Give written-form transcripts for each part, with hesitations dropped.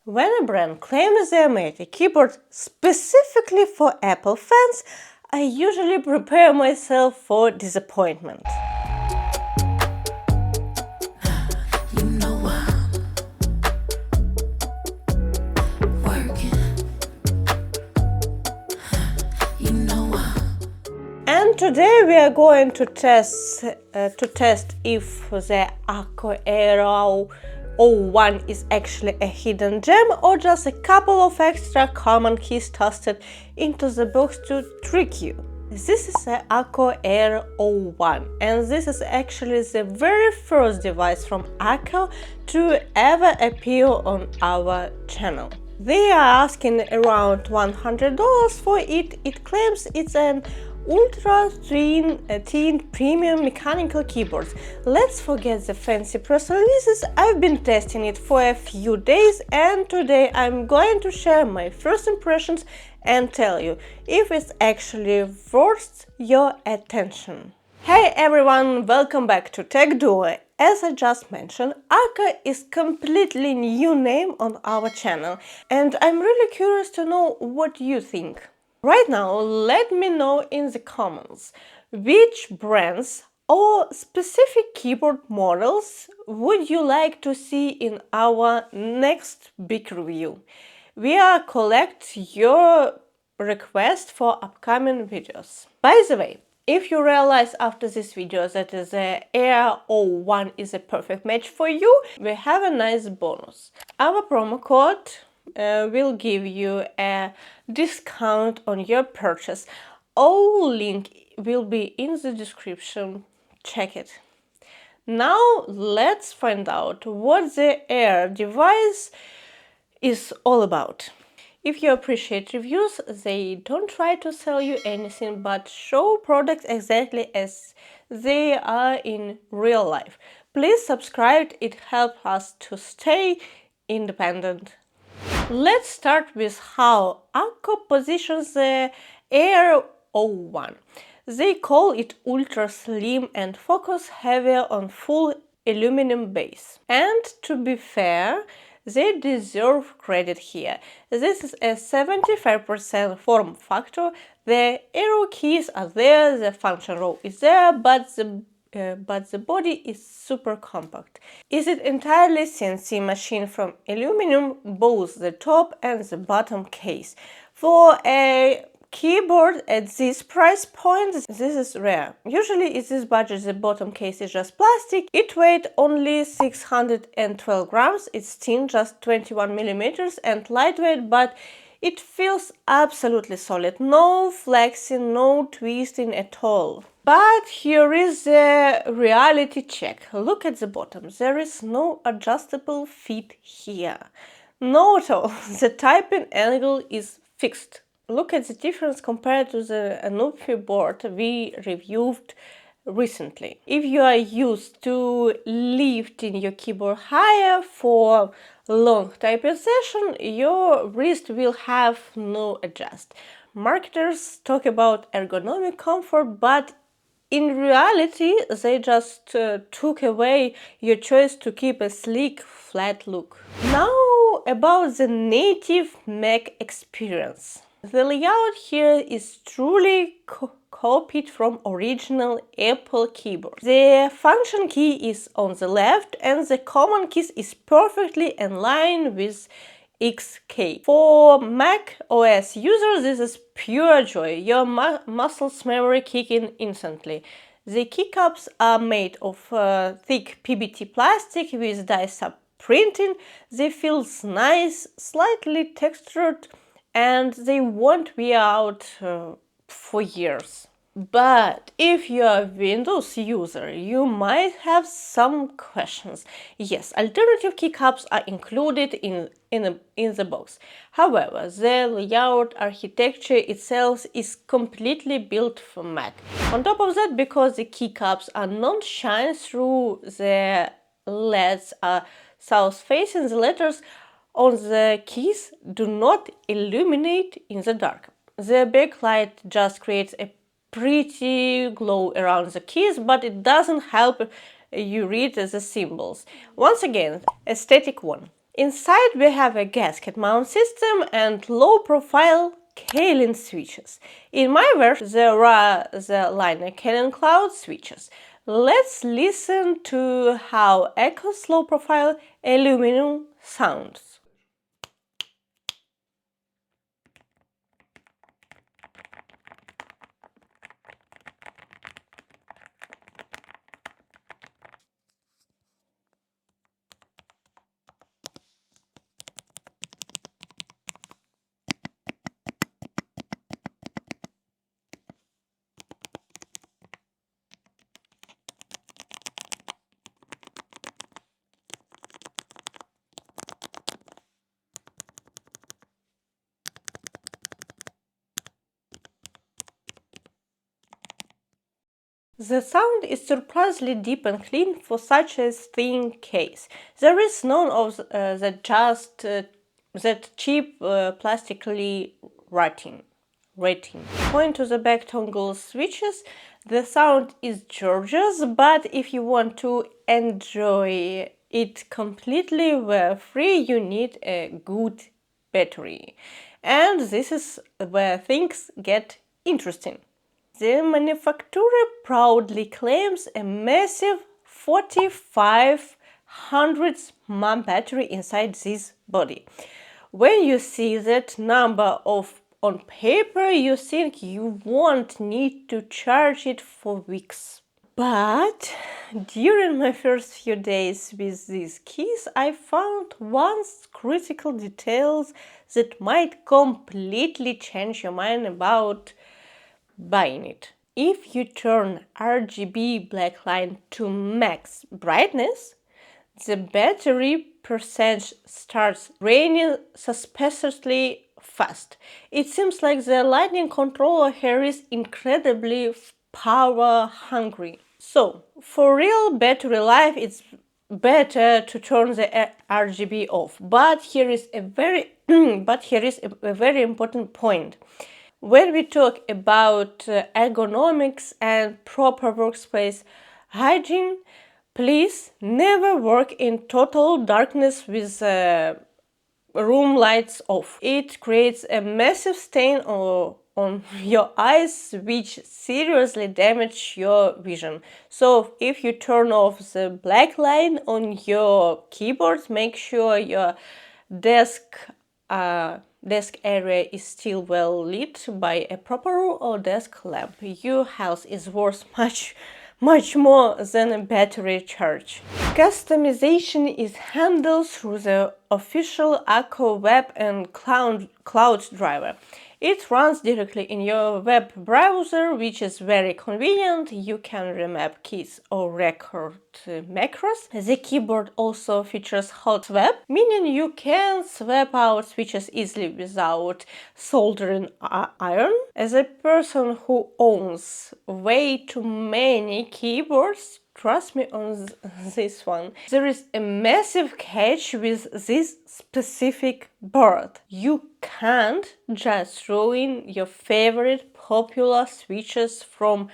When a brand claims they made a keyboard specifically for Apple fans, I usually prepare myself for disappointment. And today we are going to test if the Aqua Arrow 01 is actually a hidden gem or just a couple of extra common keys tossed into the box to trick you. This is the Akko Air 01, and this is actually the very first device from Akko to ever appear on our channel. They are asking around $100 for it. It claims it's an ultra thin premium mechanical keyboard. Let's forget the fancy press releases. I've been testing it for a few days, and today I'm going to share my first impressions and tell you if it's actually worth your attention. Hey everyone, welcome back to Tech Duo. As I just mentioned, Akko is completely new name on our channel, and I'm really curious to know what you think. Right now, let me know in the comments which brands or specific keyboard models would you like to see in our next big review. We are collect your request for upcoming videos. By the way, if you realize after this video that the Air 01 is a perfect match for you, we have a nice bonus. Our promo code will give you a discount on your purchase. All link will be in the description. Check it. Now let's find out what the Air device is all about. If you appreciate reviews, they don't try to sell you anything but show products exactly as they are in real life. Please subscribe, it helps us to stay independent. Let's start with how Akko positions the Air 01. They call it ultra slim and focus heavier on full aluminum base. And to be fair, they deserve credit here. This is a 75% form factor. The arrow keys are there, the function row is there, but the body is super compact. Is it entirely CNC machine from aluminum, both the top and the bottom case? For a keyboard at this price point, this is rare. Usually in this budget the bottom case is just plastic. It weighed only 612 grams, it's thin, just 21 millimeters and lightweight, but it feels absolutely solid. No flexing, no twisting at all. But here is the reality check. Look at the bottom. There is no adjustable fit here. No at all. The typing angle is fixed. Look at the difference compared to the Anufi board we reviewed recently. If you are used to lifting your keyboard higher for long typing session, your wrist will have no adjust. Marketers talk about ergonomic comfort, but in reality, they just took away your choice to keep a sleek, flat look. Now about the native Mac experience. The layout here is truly copied from original Apple keyboard. The function key is on the left and the common keys is perfectly in line with XK. For Mac OS users, this is pure joy. Your muscles memory kicking instantly. The keycaps are made of thick PBT plastic with dye-sub printing. They feel nice, slightly textured, and they won't be out for years. But if you are a Windows user, you might have some questions. Yes, alternative keycaps are included in the box. However, the layout architecture itself is completely built for Mac. On top of that, because the keycaps are not shine through, the LEDs are south-facing, the letters on the keys do not illuminate in the dark. The backlight just creates a pretty glow around the keys, but it doesn't help you read the symbols. Once again, aesthetic one. Inside we have a gasket mount system and low-profile Kalin switches. In my version there are the liner Kalin cloud switches. Let's listen to how Akko's low-profile aluminum sounds. The sound is surprisingly deep and clean for such a thin case. There is none of that cheap plastically rating. Going to the back toggle switches, the sound is gorgeous, but if you want to enjoy it completely wire free, you need a good battery. And this is where things get interesting. The manufacturer proudly claims a massive 4500 mAh battery inside this body. When you see that number on paper, you think you won't need to charge it for weeks. But during my first few days with these keys, I found one critical detail that might completely change your mind about buying it. If you turn RGB black line to max brightness, the battery percentage starts draining suspiciously fast. It seems like the lightning controller here is incredibly power hungry. So, for real battery life, it's better to turn the RGB off. But here is a very important point. When we talk about ergonomics and proper workspace hygiene, please never work in total darkness with room lights off. It creates a massive stain on your eyes, which seriously damage your vision. So if you turn off the black line on your keyboard, make sure your desk area is still well lit by a proper or desk lamp. Your health is worth much more than a battery charge. Customization is handled through the official Akko web and cloud driver. It runs directly in your web browser, which is very convenient. You can remap keys or record macros. The keyboard also features hot swap, meaning you can swap out switches easily without soldering iron. As a person who owns way too many keyboards, trust me on this one. There is a massive catch with this specific board. You can't just throw in your favorite popular switches from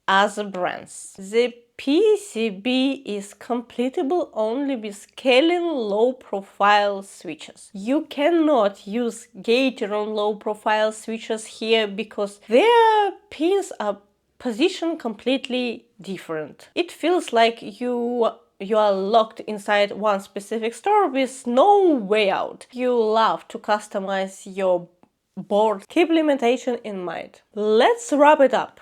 other brands. The PCB is compatible only with scaling low-profile switches. You cannot use Gateron low-profile switches here because their pins are positioned completely different. It feels like you are locked inside one specific store with no way out. You love to customize your board. Keep limitation in mind. Let's wrap it up.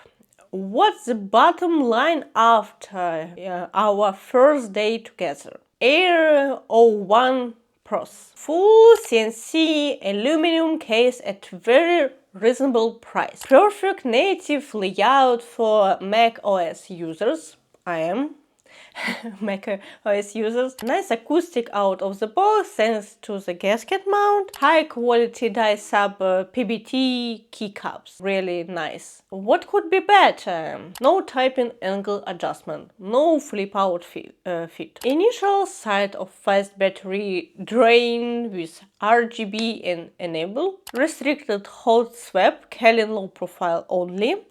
What's the bottom line after our first day together? Air 01 Pros. Full CNC aluminum case at very reasonable price. Perfect native layout for Mac OS users. I am Mac OS users. Nice acoustic out of the box thanks to the gasket mount. High quality die sub PBT keycaps. Really nice. What could be better? No typing angle adjustment. No flip out fit. Initial sight of fast battery drain with RGB and enable. Restricted hot swap, Kalin low profile only.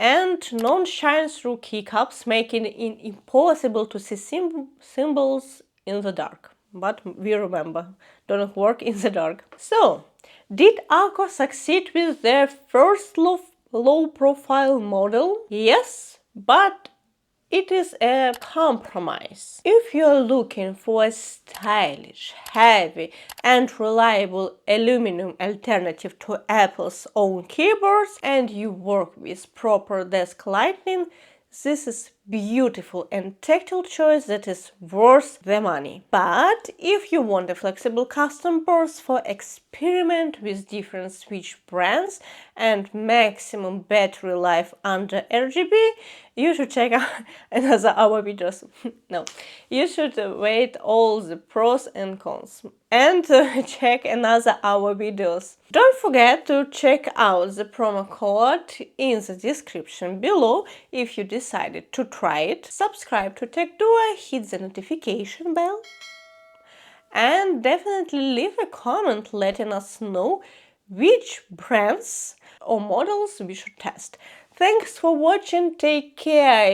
And non-shine through keycaps, making it impossible to see symbols in the dark. but we remember, don't work in the dark. So, did Akko succeed with their first low-profile model? Yes, but it is a compromise. If you're looking for a stylish, heavy and reliable aluminum alternative to Apple's own keyboards and you work with proper desk lighting, this is beautiful and tactile choice that is worth the money. But if you want a flexible custom boards for experiment with different switch brands and maximum battery life under RGB, you should check out another our videos. No, you should wait all the pros and cons and check another our videos. Don't forget to check out the promo code in the description below if you decided to try it. Subscribe to TechDuo, hit the notification bell, and definitely leave a comment letting us know which brands or models we should test. Thanks for watching, take care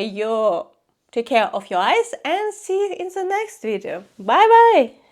of your eyes and see you in the next video. Bye bye!